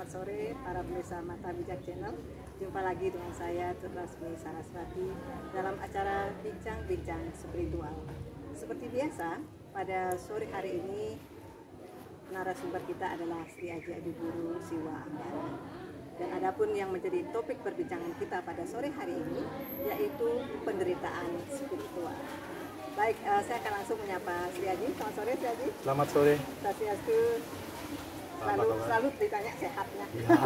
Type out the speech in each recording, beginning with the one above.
Selamat sore para pemirsa Mata Bijak Channel. Jumpa lagi dengan saya Rasmi Saraswati dalam acara Bincang-Bincang Spiritual. Seperti biasa, pada sore hari ini narasumber kita adalah Sri Aji Adi Guru Siwa Anggara. Dan adapun yang menjadi topik perbincangan kita pada sore hari ini yaitu penderitaan spiritual. Baik, saya akan langsung menyapa Sri Aji. Selamat sore Sri Aji. Selamat sore. Swastiastu. Selalu ditanya sehatnya. Ya,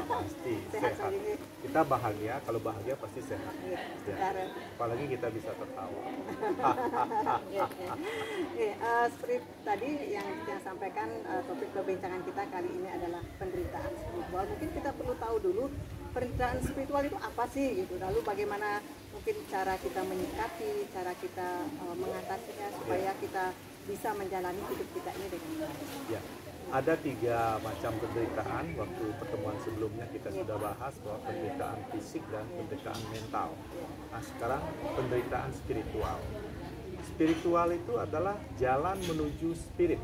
pasti sehat. Kita bahagia, kalau bahagia pasti sehat. Ya. Apalagi kita bisa tertawa. Seperti tadi yang saya sampaikan, topik perbincangan kita kali ini adalah penderitaan spiritual. Mungkin kita perlu tahu dulu penderitaan spiritual itu apa sih gitu. Lalu bagaimana mungkin cara kita menyikapi, cara kita mengatasinya supaya kita bisa menjalani hidup kita ini dengan baik. Ya. Ada 3 macam penderitaan. Waktu pertemuan sebelumnya kita sudah bahas bahwa penderitaan fisik dan penderitaan mental. Nah, sekarang penderitaan spiritual. Spiritual itu adalah jalan menuju spirit.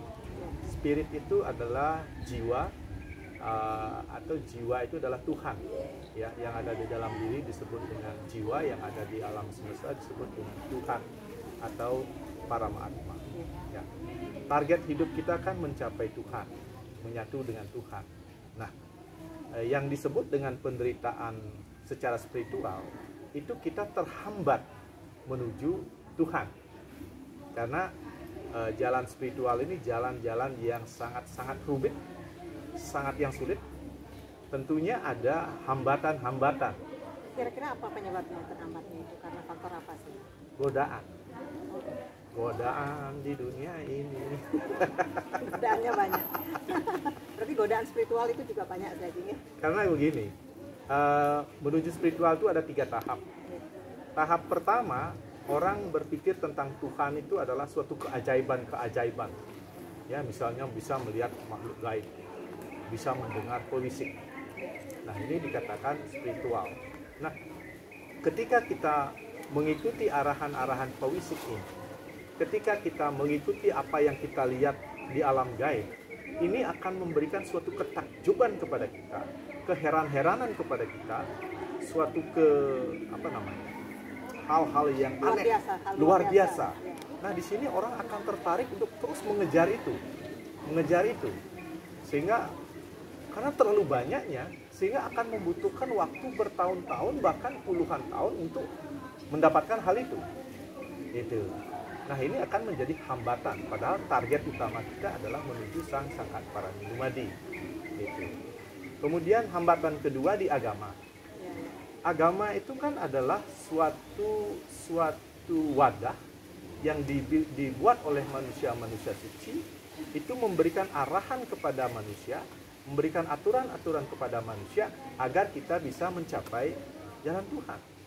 Spirit itu adalah jiwa, atau jiwa itu adalah Tuhan. Ya, yang ada di dalam diri disebut dengan jiwa, yang ada di alam semesta disebut dengan Tuhan atau Paramatma. Ya. Target hidup kita kan mencapai Tuhan, menyatu dengan Tuhan. Nah, yang disebut dengan penderitaan secara spiritual itu kita terhambat menuju Tuhan. Karena jalan spiritual ini jalan-jalan yang sangat-sangat rumit, sangat yang sulit. Tentunya ada hambatan-hambatan. Kira-kira apa penyebabnya terhambatnya itu? Karena faktor apa sih? Godaan. Godaan di dunia ini. Godaannya banyak. Berarti godaan spiritual itu juga banyak jadinya. Karena begini, menuju spiritual itu ada 3 tahap. Tahap pertama, orang berpikir tentang Tuhan itu adalah suatu keajaiban-keajaiban. Ya, misalnya bisa melihat makhluk gaib, bisa mendengar polisik. Nah, ini dikatakan spiritual. Nah, ketika kita mengikuti arahan-arahan polisik ketika kita mengikuti apa yang kita lihat di alam gaib, ini akan memberikan suatu ketakjuban kepada kita, keheran-heranan kepada kita, suatu hal-hal yang aneh, luar biasa. Nah, di sini orang akan tertarik untuk terus mengejar itu, sehingga karena terlalu banyaknya, sehingga akan membutuhkan waktu bertahun-tahun bahkan puluhan tahun untuk mendapatkan hal itu. Itu. Nah, ini akan menjadi hambatan, padahal target utama kita adalah menuju sang Sanghat Paramilumadi. Gitu. Kemudian hambatan kedua di agama. Agama itu kan adalah suatu wadah yang dibuat oleh manusia-manusia suci, itu memberikan arahan kepada manusia, memberikan aturan-aturan kepada manusia agar kita bisa mencapai jalan Tuhan.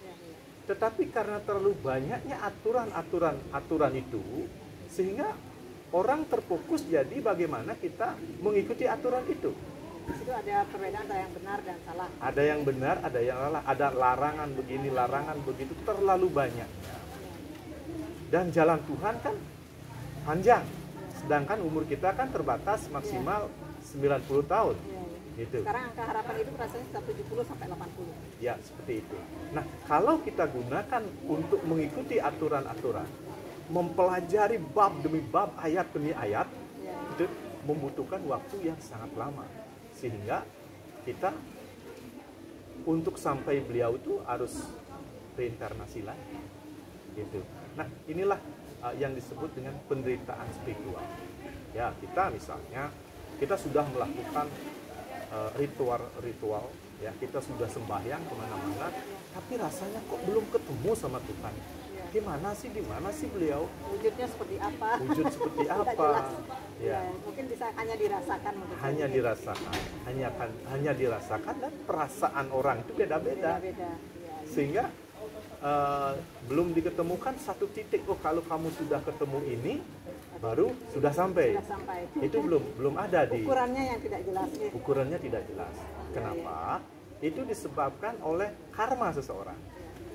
Tetapi karena terlalu banyaknya aturan itu, sehingga orang terfokus jadi bagaimana kita mengikuti aturan itu. Di situ ada perbedaan antara yang benar dan salah. Ada yang benar, ada yang salah, ada larangan begini, larangan begitu, terlalu banyak. Dan jalan Tuhan kan panjang, sedangkan umur kita kan terbatas maksimal 90 tahun. Gitu. Sekarang angka harapan hidup rasanya 70 sampai 80. Ya, seperti itu. Nah, kalau kita gunakan untuk mengikuti aturan-aturan, mempelajari bab demi bab, ayat demi ayat, itu membutuhkan waktu yang sangat lama. Sehingga kita untuk sampai beliau itu harus reinkarnasi lagi. Gitu. Nah, inilah yang disebut dengan penderitaan spiritual. Ya, kita misalnya, kita sudah melakukan ritual, ya, kita sudah sembahyang kemana-mana, tapi rasanya kok belum ketemu sama Tuhan. Di mana sih beliau? Wujudnya seperti apa? Wujud seperti apa? Ya, mungkin bisa hanya dirasakan. Hanya dirasakan, dan perasaan orang itu beda-beda. Sehingga belum diketemukan satu titik. Oh, kalau kamu sudah ketemu ini, baru sudah sampai. Itu belum ada di ukurannya yang tidak jelas. Ukurannya tidak jelas. Kenapa? Itu disebabkan oleh karma seseorang.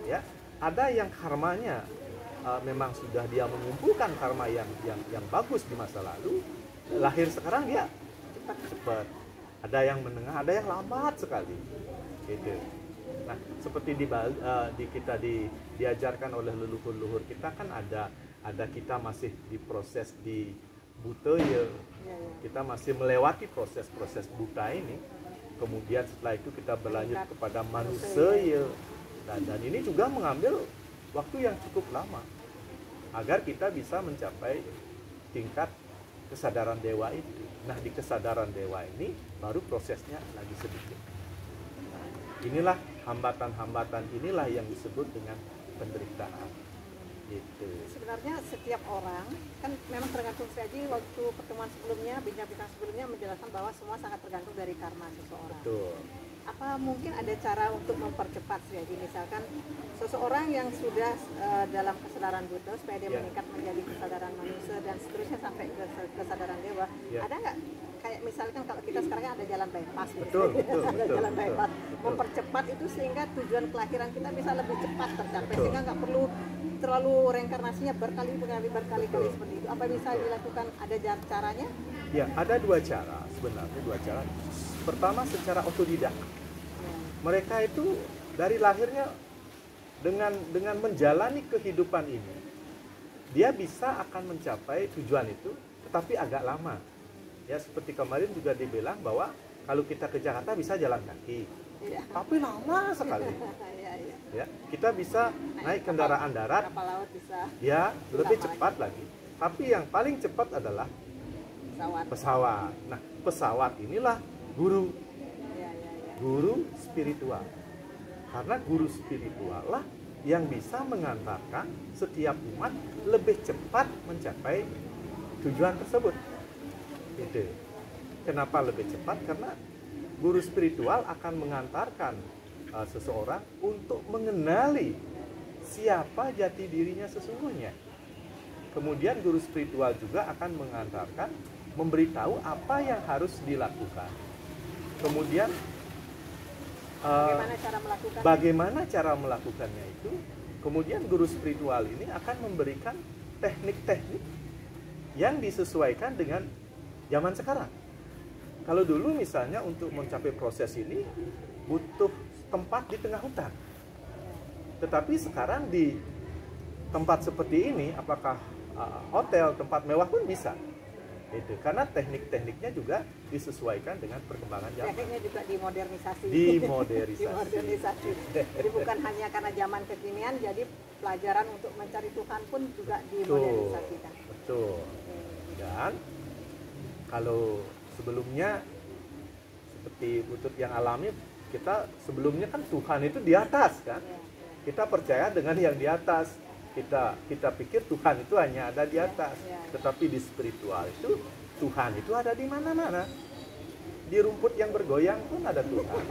Ya, ada yang karmanya memang sudah dia mengumpulkan karma yang bagus di masa lalu, lahir sekarang dia cepat. ada yang menengah, ada yang lambat sekali. Gitu. Nah, seperti di kita diajarkan oleh leluhur-leluhur kita kan ada kita masih di proses di buta ya. Kita masih melewati proses-proses buta ini. Kemudian setelah itu kita berlanjut kepada manusia ya. Dan ini juga mengambil waktu yang cukup lama agar kita bisa mencapai tingkat kesadaran dewa itu. Nah, di kesadaran dewa ini baru prosesnya lagi sedikit. Nah, inilah hambatan-hambatan inilah yang disebut dengan penderitaan. Gitu. Sebenarnya setiap orang kan memang tergantung. Saya waktu pertemuan sebelumnya, bincang-bincang sebelumnya menjelaskan bahwa semua sangat tergantung dari karma seseorang. Betul. Apa mungkin ada cara untuk mempercepat, jadi misalkan seseorang yang sudah dalam kesadaran Buddha supaya dia meningkat menjadi kesadaran manusia dan seterusnya sampai ke kesadaran dewa, ada nggak kayak misalkan kalau kita sekarang ada jalan bypass, betul, ada jalan bypass, mempercepat itu sehingga tujuan kelahiran kita bisa lebih cepat tercapai, sehingga nggak perlu terlalu reinkarnasinya berkali-kali seperti itu. Apa bisa dilakukan? Ada caranya? Ya, ada dua cara sebenarnya, dua cara. Pertama, secara otodidak. Mereka itu dari lahirnya dengan menjalani kehidupan ini, dia bisa akan mencapai tujuan itu, tetapi agak lama. Ya, seperti kemarin juga dibilang bahwa kalau kita ke Jakarta bisa jalan kaki, tapi lama sekali. Ya, kita bisa naik kendaraan darat, kapal laut bisa. Ya, lebih cepat lagi. Tapi yang paling cepat adalah pesawat. Nah, pesawat inilah guru spiritual, karena guru spiritual lah yang bisa mengantarkan setiap umat lebih cepat mencapai tujuan tersebut. Gitu. Kenapa lebih cepat? Karena guru spiritual akan mengantarkan seseorang untuk mengenali siapa jati dirinya sesungguhnya. Kemudian guru spiritual juga akan mengantarkan, memberitahu apa yang harus dilakukan. Kemudian bagaimana cara melakukannya itu. Kemudian guru spiritual ini akan memberikan teknik-teknik yang disesuaikan dengan zaman sekarang. Kalau dulu misalnya untuk mencapai proses ini butuh tempat di tengah hutan. Tetapi sekarang di tempat seperti ini, apakah hotel, tempat mewah pun bisa. Itu karena teknik-tekniknya juga disesuaikan dengan perkembangan zaman. Tekniknya juga dimodernisasi. Dimodernisasi. Jadi bukan hanya karena zaman kekinian, jadi pelajaran untuk mencari Tuhan pun juga dimodernisasikan. Betul. Dan kalau sebelumnya seperti Butut yang alami, kita sebelumnya kan Tuhan itu di atas kan. Kita percaya dengan yang di atas. Kita pikir Tuhan itu hanya ada di atas, tetapi di spiritual itu Tuhan itu ada di mana-mana. Di rumput yang bergoyang pun ada Tuhan.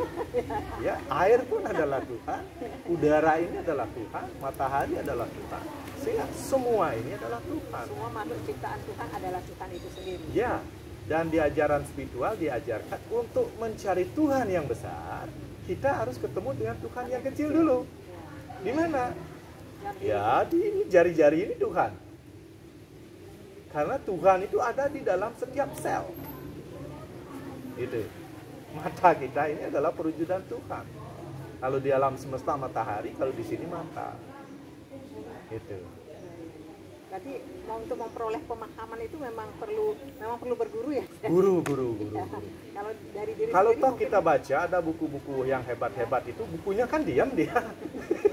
Ya, air pun adalah Tuhan, udara ini adalah Tuhan, matahari adalah Tuhan. Sehingga semua ini adalah Tuhan. Semua makhluk ciptaan Tuhan adalah Tuhan itu sendiri. Ya, dan di ajaran spiritual diajarkan untuk mencari Tuhan yang besar, kita harus ketemu dengan Tuhan yang kecil dulu. Di mana? Ya, di jari-jari ini Tuhan. Karena Tuhan itu ada di dalam setiap sel. Gitu. Mata kita ini adalah perwujudan Tuhan. Kalau di alam semesta matahari, kalau di sini mata. Gitu. Berarti untuk memperoleh pemahaman itu memang perlu berguru ya. Guru. Kalau dari diri kalau sendiri toh kita baca ada buku-buku yang hebat-hebat itu, bukunya kan diam dia.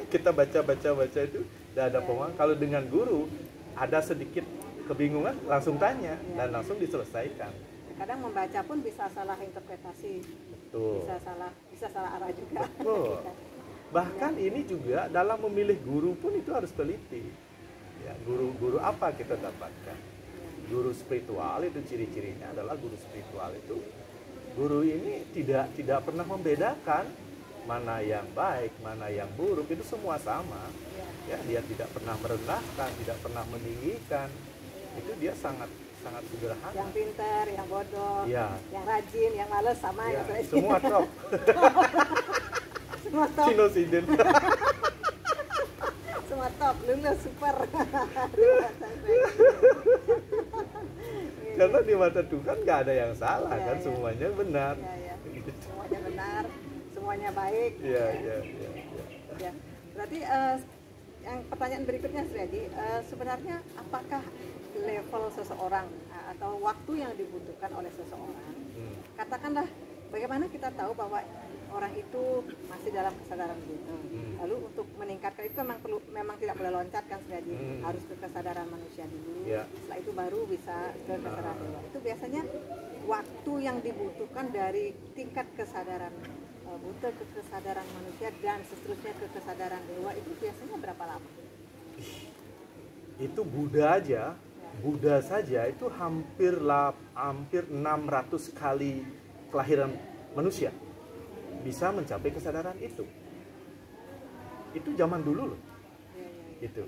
Kita baca itu tidak ada pemahaman. Kalau dengan guru ada sedikit kebingungan, langsung tanya dan langsung diselesaikan. Kadang membaca pun bisa salah interpretasi. Betul. Bisa salah arah juga. Betul. Bahkan ini juga dalam memilih guru pun itu harus teliti. Ya, guru apa kita dapatkan? Guru spiritual itu ciri-cirinya adalah guru spiritual itu, guru ini tidak pernah membedakan mana yang baik, mana yang buruk, itu semua sama. Ya, dia tidak pernah merendahkan, tidak pernah meninggikan. Itu dia sangat sederhana. Yang pintar, yang bodoh, ya, yang rajin, yang malas sama ya, gitu. semua top. Semua top. Sinosiden. Semua top, lulus super. Karena di mata Tuhan nggak ada yang salah ya, kan, ya. semuanya benar. Ya, ya. Semuanya benar, semuanya baik. Iya, iya, iya. Ya. Berarti yang pertanyaan berikutnya Sriadi, sebenarnya apakah level seseorang atau waktu yang dibutuhkan oleh seseorang, katakanlah bagaimana kita tahu bahwa orang itu masih dalam kesadaran buta. Lalu untuk meningkatkan itu memang tidak boleh loncat kan Sriadi, harus ke kesadaran manusia dulu. Setelah itu baru bisa ke kesadaran dewa. Itu biasanya waktu yang dibutuhkan dari tingkat kesadaran buta ke kesadaran manusia dan seterusnya ke kesadaran dewa itu biasanya berapa lama? Itu Buddha aja, Buddha saja itu hampir 600 kali kelahiran manusia bisa mencapai kesadaran itu. Itu zaman dulu loh. Itu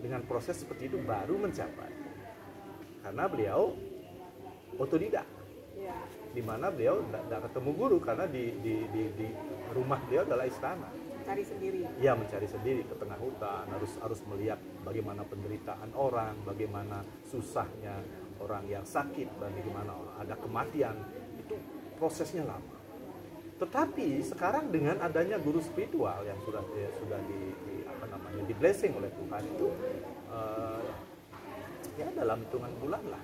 dengan proses seperti itu baru mencapai. Karena beliau otodidak. Di mana beliau tidak ketemu guru karena di rumah beliau adalah istana. Mencari sendiri. Ya, mencari sendiri ke tengah hutan, harus melihat bagaimana penderitaan orang, bagaimana susahnya orang yang sakit, bagaimana ada kematian. Itu prosesnya lama. Tetapi sekarang dengan adanya guru spiritual yang sudah di blessing oleh Tuhan itu ya dalam hitungan bulan lah.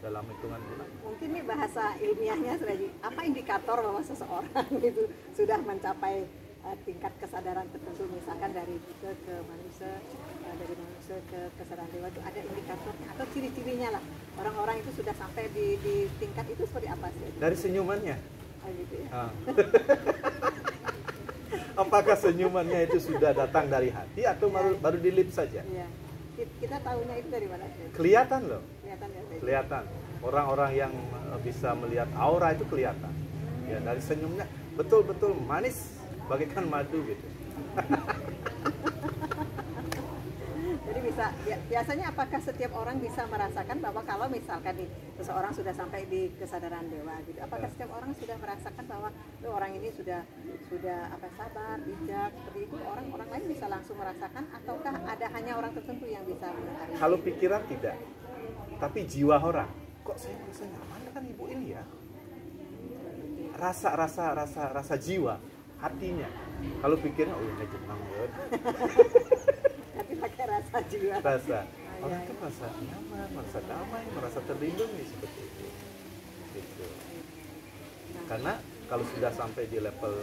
Dalam hitungan bulan. Mungkin ini bahasa ilmiahnya apa indikator bahwa seseorang itu sudah mencapai tingkat kesadaran tertentu, misalkan dari buta ke manusia, dari manusia ke kesadaran dewa, itu ada indikatornya atau ciri-cirinya lah, orang-orang itu sudah sampai di tingkat itu seperti apa sih? Dari senyumannya. Gitu ya? Apakah senyumannya itu sudah datang dari hati atau baru di lip saja? Ya. Kita tahunya itu dari mana sih? Kelihatan loh. Kelihatan. Orang-orang yang bisa melihat aura itu kelihatan. Ya, dari senyumnya betul-betul manis bagaikan madu gitu. Jadi bisa biasanya apakah setiap orang bisa merasakan bahwa kalau misalkan seseorang sudah sampai di kesadaran dewa gitu, apakah setiap orang sudah merasakan bahwa orang ini sudah sabar, bijak, seperti itu, orang lain bisa langsung merasakan ataukah ada hanya orang tertentu yang bisa mengetahui? Kalau pikiran tidak, tapi jiwa orang, kok saya merasa nyaman kan ibu ini ya? Rasa jiwa, hatinya. Kalau pikirnya, oh ini jenang banget. Tapi pakai rasa jiwa. Orang itu merasa nyaman, merasa damai, merasa terlindungi seperti itu. Gitu. Karena kalau sudah sampai di level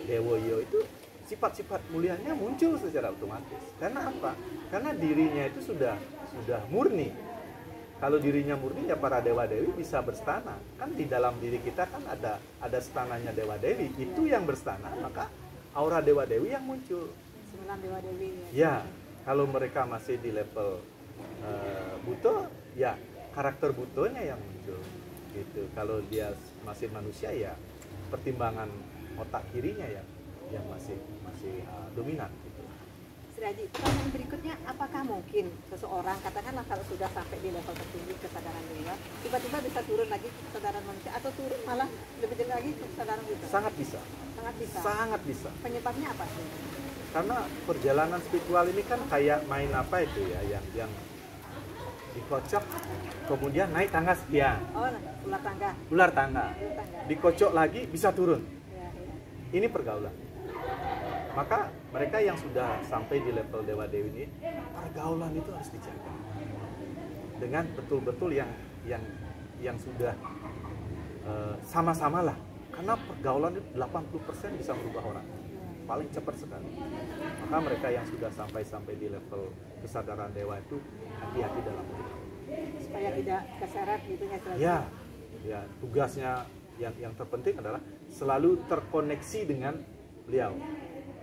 Dewoyo itu sifat-sifat mulianya muncul secara otomatis. Karena apa? Karena dirinya itu sudah murni. Kalau dirinya murni ya para dewa dewi bisa berstana. Kan di dalam diri kita kan ada stananya dewa dewi. Itu yang berstana, maka aura dewa dewi yang muncul. 9 dewa dewi ya. Ya, kalau mereka masih di level buto, ya karakter butonya yang muncul. Gitu. Kalau dia masih manusia ya pertimbangan otak kirinya yang masih dominan. Sriadi, pertanyaan berikutnya, apakah mungkin seseorang, katakanlah kalau sudah sampai di level tertinggi kesadaran dewa, tiba-tiba bisa turun lagi ke kesadaran manusia atau turun malah lebih jauh lagi ke kesadaran buta? Sangat bisa. Sangat bisa. Penyebabnya apa sih? Karena perjalanan spiritual ini kan kayak main apa itu ya, yang dikocok, kemudian naik tangga sekian. Oh, ular tangga. Dikocok lagi bisa turun. Ya. Ini pergaulan. Maka mereka yang sudah sampai di level dewa dewi ini, pergaulan itu harus dijaga dengan betul-betul yang sudah sama-sama lah. Karena pergaulan itu 80% bisa merubah orang, paling cepat sekali. Maka mereka yang sudah sampai di level kesadaran dewa itu hati-hati dalam bergaul. Supaya tidak keseret gitu ya. Ya, tugasnya yang terpenting adalah selalu terkoneksi dengan beliau.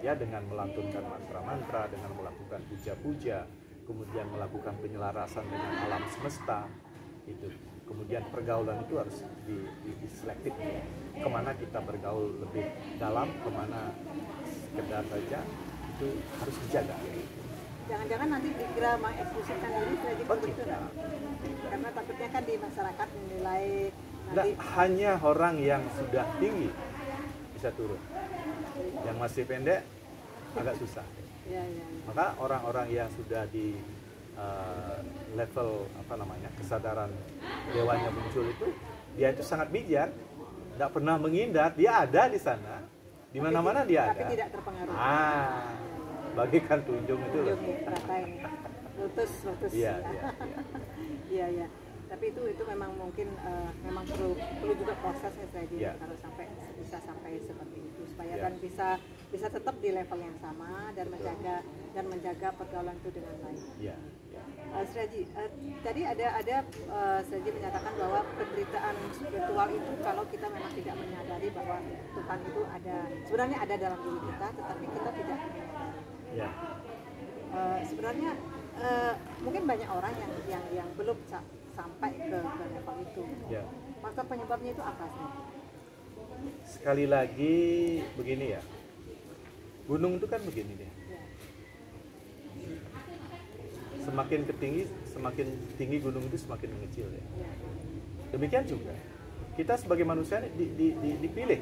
Ya, dengan melantunkan mantra-mantra, dengan melakukan puja-puja, kemudian melakukan penyelarasan dengan alam semesta, itu. Kemudian pergaulan itu harus diselektif. Kemana kita bergaul lebih dalam, kemana sekedar saja, itu harus dijaga. Jangan-jangan nanti dikira mengeksklusifkan diri jadi begitu, karena takutnya kan di masyarakat menilai nanti hanya orang yang sudah tinggi bisa turun. Yang masih pendek agak susah. Ya. Maka orang-orang yang sudah di level apa namanya kesadaran dewanya muncul itu, dia itu sangat bijak, tidak pernah menghindar, dia ada di sana, di mana-mana dia ada. Tapi tidak terpengaruh. Bagikan tunjung itu loh. Rasain. Lotus. Iya. Iya. Tapi itu memang mungkin memang perlu juga prosesnya saya kalau bisa sampai seperti itu supaya dan bisa tetap di level yang sama dan menjaga pergaulan itu dengan baik. Sraji, tadi ada Sraji menyatakan bahwa penderitaan spiritual itu kalau kita memang tidak menyadari bahwa Tuhan itu sebenarnya ada dalam diri kita, tetapi kita tidak menyadari. Sebenarnya mungkin banyak orang yang belum sampai ke level itu. Faktor penyebabnya itu apa sih? Sekali lagi begini ya, gunung itu kan begini deh. Semakin tinggi gunung itu semakin mengecil ya. Demikian juga kita sebagai manusia dipilih,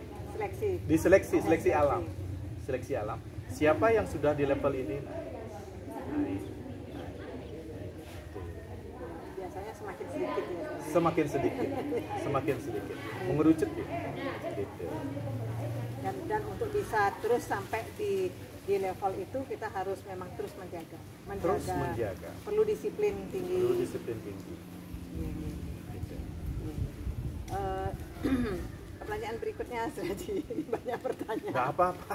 seleksi alam. Siapa yang sudah di level ini? Biasanya semakin sedikit ya. Semakin sedikit, mengerucut ya. Gitu. Dan untuk bisa terus sampai di level itu kita harus memang terus menjaga. Perlu disiplin tinggi. Gitu. Pertanyaan berikutnya Sraji, banyak pertanyaan. Gak apa-apa.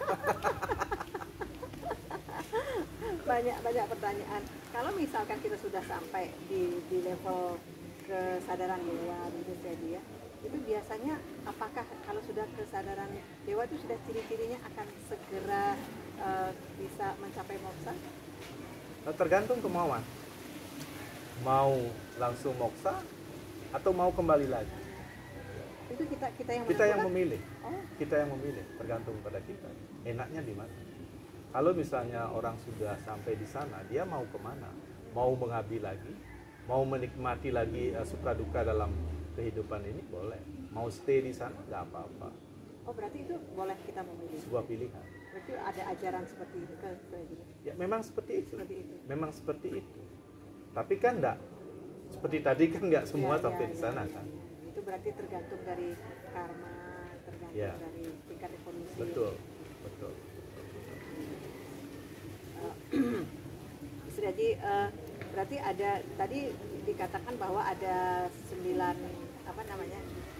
banyak pertanyaan. Kalau misalkan kita sudah sampai di level kesadaran dewa gitu Sraji ya, itu biasanya apakah kalau sudah kesadaran dewa itu sudah ciri-cirinya akan segera bisa mencapai moksa? Tergantung kemauan. Mau langsung moksa atau mau kembali lagi? Itu kita yang memilih. Kita yang memilih, tergantung pada kita. Enaknya di mana? Kalau misalnya orang sudah sampai di sana, dia mau kemana? Mau mengabdi lagi? Mau menikmati lagi supraduka dalam kehidupan ini? Boleh. Mau stay di sana? Nggak apa-apa. Berarti itu boleh kita memilih? Sebuah pilihan. Berarti ada ajaran seperti itu kan? Ya memang seperti itu. Memang seperti itu. Tapi kan enggak. Seperti tadi kan nggak semua sampai di sana kan. Itu berarti tergantung dari karma, tergantung dari tingkat evolusi. Betul. Jadi berarti ada tadi dikatakan bahwa ada 9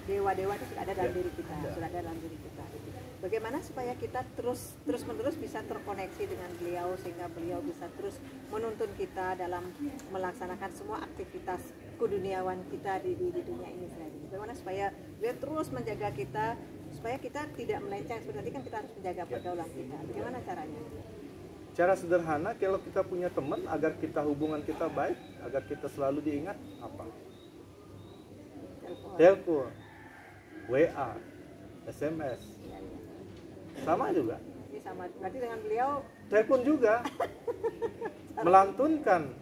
dewa-dewa itu sudah ada dalam diri kita, Bagaimana supaya kita terus menerus bisa terkoneksi dengan beliau sehingga beliau bisa terus menuntun kita dalam melaksanakan semua aktivitas keduniawan kita di dunia ini sendiri. Bagaimana supaya dia terus menjaga kita supaya kita tidak melenceng. Seperti kan kita harus menjaga pergaulan kita. Bagaimana caranya? Cara sederhana kalau kita punya teman agar hubungan kita baik, agar kita selalu diingat apa? Telepon, WA, SMS. Sama juga. Ini sama. Berarti dengan beliau telepon juga. Melantunkan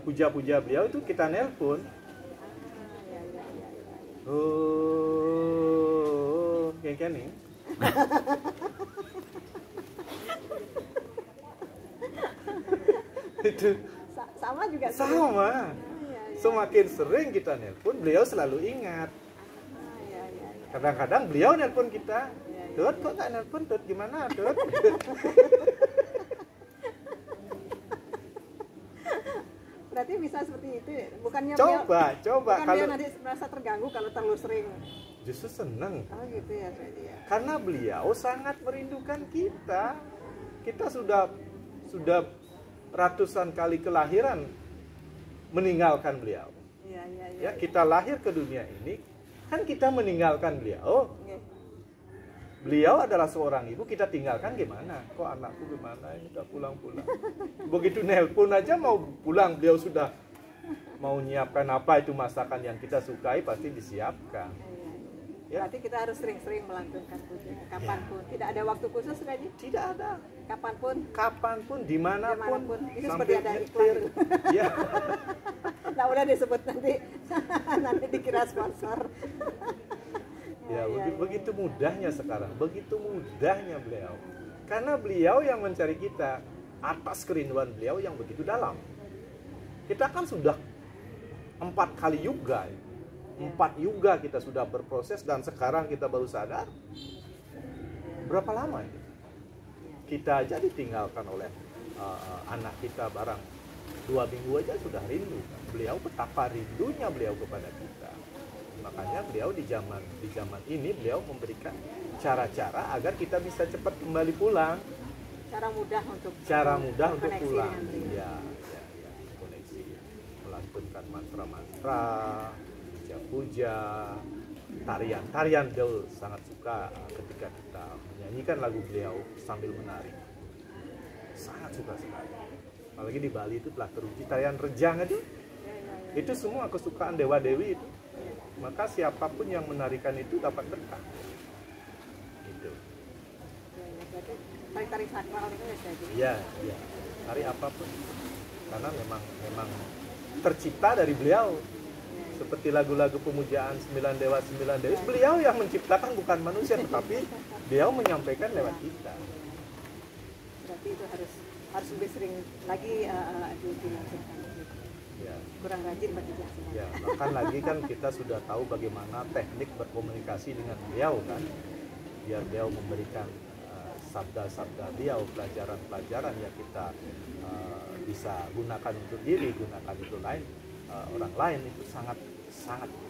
puja-puja beliau itu kita nelpon. Kayak nih. Itu sama juga. Semakin sering kita nelpon, beliau selalu ingat. Kadang-kadang beliau nelpon kita. Dut, kok nggak nelpon? Dut, gimana? Dut? Berarti bisa seperti itu ya? Bukannya coba kalau dia nanti merasa terganggu kalau terlalu sering. Justru seneng. Gitu ya. Karena beliau sangat merindukan kita. Kita sudah ratusan kali kelahiran meninggalkan beliau. Ya, kita lahir ke dunia ini kan kita meninggalkan beliau. Beliau adalah seorang ibu, kita tinggalkan gimana? Kok anakku gimana? Ini udah pulang-pulang. Begitu nelpon aja mau pulang, beliau sudah mau nyiapkan apa itu masakan yang kita sukai pasti disiapkan. Ya. Berarti kita harus sering-sering melantunkan puja, kapanpun. Tidak ada waktu khusus lagi? Tidak ada. Kapanpun, dimanapun. Itu seperti ada iklan. Ya. Nah, udah disebut nanti dikira sponsor. Begitu mudahnya sekarang, begitu mudahnya beliau. Karena beliau yang mencari kita atas kerinduan beliau yang begitu dalam. Kita kan sudah 4 kali yuga, 4 yuga kita sudah berproses dan sekarang kita baru sadar. Berapa lama itu? Kita aja ditinggalkan oleh anak kita barang 2 minggu aja sudah rindu. Beliau betapa rindunya beliau kepada kita. Makanya beliau di zaman ini beliau memberikan cara-cara agar kita bisa cepat kembali pulang. Cara mudah untuk pulang. Ya, koneksi. Melantunkan mantra-mantra, puja-puja, tarian beliau sangat suka ketika kita menyanyikan lagu beliau sambil menari. Sangat suka sekali. Apalagi di Bali itu telah teruji tarian rejang itu. Itu semua kesukaan dewa-dewi itu. Maka siapapun yang menarikan itu dapat berkah. Gitu. Tari sakral itu ya jadi. Iya. Tari apapun. Karena memang tercipta dari beliau. Seperti lagu-lagu pemujaan 9 dewa 9 dewi, beliau yang menciptakan, bukan manusia, tetapi beliau menyampaikan lewat kita. Berarti itu harus lebih sering lagi dilakukan. Ya. Kurang rajin bagi jasa. Ya, bahkan lagi kan kita sudah tahu bagaimana teknik berkomunikasi dengan beliau kan, biar beliau memberikan sabda-sabda beliau, pelajaran-pelajaran yang kita bisa gunakan untuk diri, gunakan untuk orang lain, itu sangat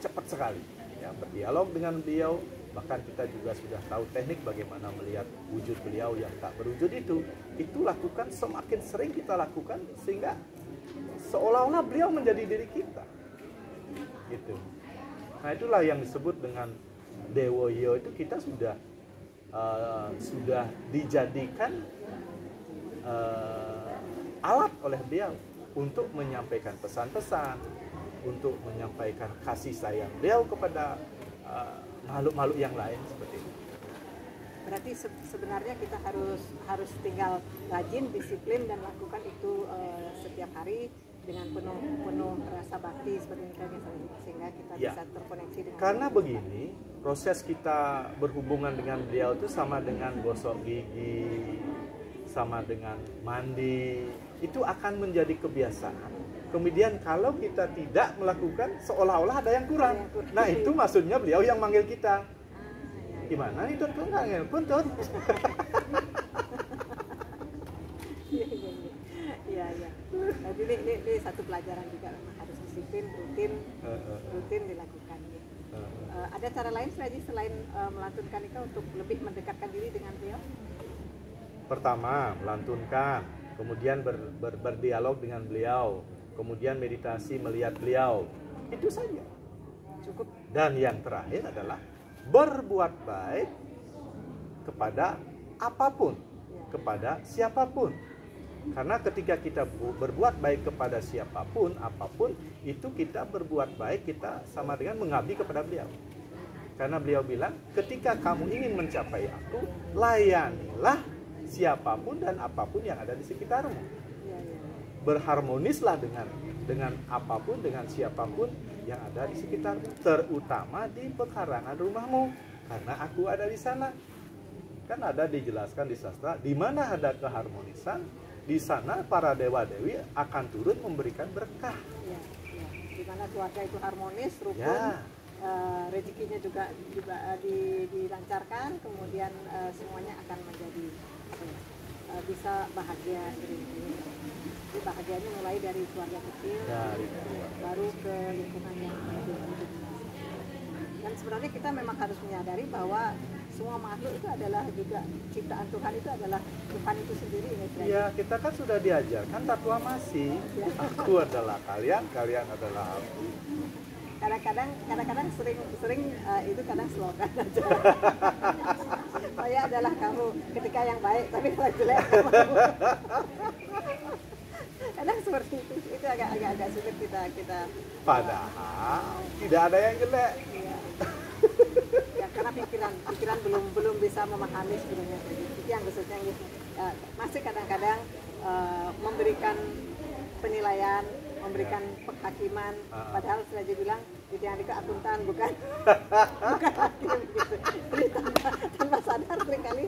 cepat sekali. Ya, berdialog dengan beliau, bahkan kita juga sudah tahu teknik bagaimana melihat wujud beliau yang tak berwujud itu lakukan, semakin sering kita lakukan sehingga seolah-olah beliau menjadi diri kita, gitu. Nah itulah yang disebut dengan Dewoyo, itu kita sudah dijadikan alat oleh beliau untuk menyampaikan pesan-pesan, untuk menyampaikan kasih sayang beliau kepada makhluk-makhluk yang lain seperti itu. Berarti sebenarnya kita harus tinggal rajin, disiplin dan lakukan itu setiap hari dengan penuh rasa bakti seperti ini kan, sehingga kita bisa terkoneksi dengan. Karena begini, proses kita berhubungan dengan beliau itu sama dengan gosok gigi, sama dengan mandi, itu akan menjadi kebiasaan. Kemudian kalau kita tidak melakukan, seolah-olah ada yang kurang. Nah itu maksudnya beliau yang manggil kita. Gimana nih Tut, kok nggak ngelpon Tut? Iya. Jadi ini satu pelajaran juga, memang harus disiplin, rutin dilakukan. Ada cara lain selain melantunkan itu untuk lebih mendekatkan diri dengan beliau? Pertama, melantunkan, kemudian berdialog dengan beliau, kemudian meditasi melihat beliau. Itu saja. Cukup. Dan yang terakhir adalah berbuat baik kepada apapun, kepada siapapun. Karena ketika kita berbuat baik kepada siapapun, apapun, itu kita berbuat baik, kita sama dengan mengabdi kepada beliau. Karena beliau bilang, ketika kamu ingin mencapai aku, layanilah siapapun dan apapun yang ada di sekitarmu. Berharmonislah dengan apapun, dengan siapapun yang ada di sekitarmu, terutama di pekarangan rumahmu, karena aku ada di sana. Kan ada dijelaskan di sastra, di mana ada keharmonisan, di sana para dewa-dewi akan turut memberikan berkah. Di mana keluarga itu harmonis, rukun, rezekinya juga dilancarkan, kemudian semuanya akan menjadi bisa bahagia. Jadi bahagianya mulai dari keluarga kecil, baru ke lingkungan yang lebih. Dan sebenarnya kita memang harus menyadari bahwa semua makhluk itu adalah juga ciptaan Tuhan, itu adalah Tuhan itu sendiri. Ya, kita kan sudah diajarkan tatwa masih. Aku adalah kalian, kalian adalah aku. Kadang-kadang sering itu kadang slogan aja. Saya adalah kamu ketika yang baik, tapi kalau jelek kamu. Kadang seperti itu agak sulit kita. Padahal tidak ada yang jelek. Iya. Ya, karena pikiran belum bisa memahami sebenarnya. Itu yang khususnya gitu. Masih kadang-kadang memberikan penilaian, memberikan penghakiman, padahal sudah bilang itu yang dikatakan akuntan bukan hakim gitu. Jadi tanpa sadar seringkali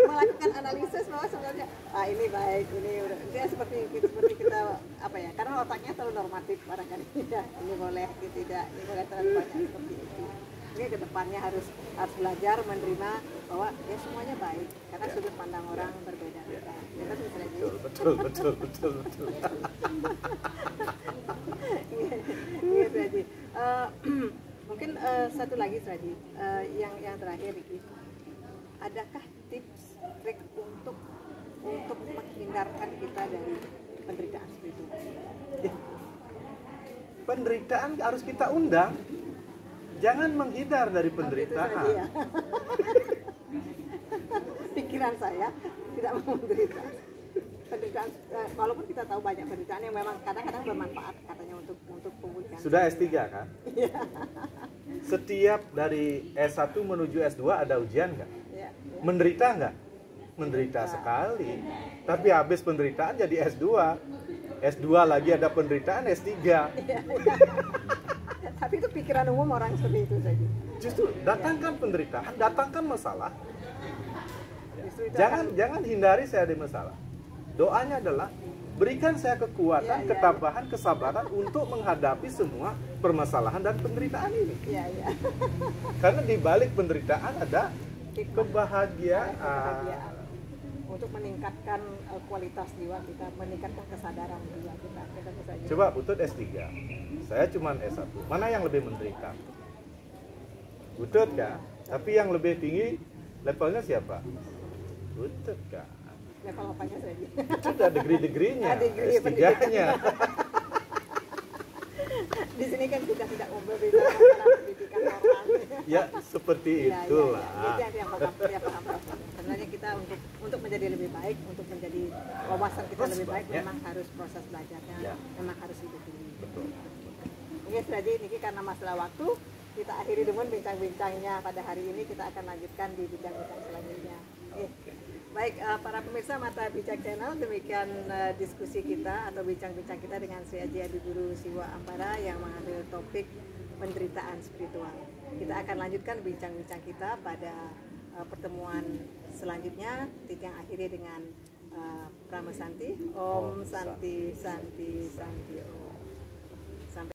melakukan analisis bahwa sebenarnya ini baik, ini udah dia seperti kita kedepannya harus belajar menerima bahwa ya semuanya baik karena sudut pandang orang berbeda. Kita bisa lagi. Betul. Iya, Sraji. Mungkin satu lagi, Sraji, yang terakhir, Riki. Adakah tips trik untuk menghindarkan kita dari penderitaan spiritual? Penderitaan harus kita undang. Jangan menghindar dari penderitaan. Ya. Pikiran saya tidak mau menderita. Penderitaan, walaupun kita tahu banyak penderitaan yang memang kadang-kadang bermanfaat katanya untuk pemulihan. Sudah S3 kan? Iya. Setiap dari S1 menuju S2 ada ujian nggak? Ya. Menderita nggak? Menderita sekali. Tapi habis penderitaan jadi S2. S2 lagi ada penderitaan S3. Ya. Tapi itu pikiran umum orang seperti itu saja. Justru datangkan penderitaan, datangkan masalah. Jangan hindari saya ada masalah. Doanya adalah berikan saya kekuatan, ketabahan, kesabaran untuk menghadapi semua permasalahan dan penderitaan ini. Karena di balik penderitaan ada kebahagiaan. Untuk meningkatkan kualitas jiwa kita, meningkatkan kesadaran jiwa kita. Coba Butut S3, saya cuma S1. Mana yang lebih menderita? Butut kan? Tapi yang lebih tinggi levelnya siapa? Butut kan? Level apanya saja? Sudah degree-degreenya, S3-nya. Di sini kan kita tidak berbicara masalah pendidikan normal. Ya, seperti itulah. Jadi yang paham. Sebenarnya kita untuk menjadi lebih baik, untuk menjadi wawasan kita lebih baik, memang harus proses belajarnya, memang harus hidup ini. Betul. Oke, Sraji, ini karena masalah waktu, kita akhiri dengan bincang-bincangnya pada hari ini. Kita akan lanjutkan di bincang-bincang selanjutnya. Baik, para pemirsa Mata Bijak Channel, demikian diskusi kita atau bincang-bincang kita dengan Sri Aji Adi Guru Siwa Ampara yang mengambil topik penderitaan spiritual. Kita akan lanjutkan bincang-bincang kita pada pertemuan selanjutnya. Yang akhiri dengan Prama Santi. Om Santi Santi Santi Om.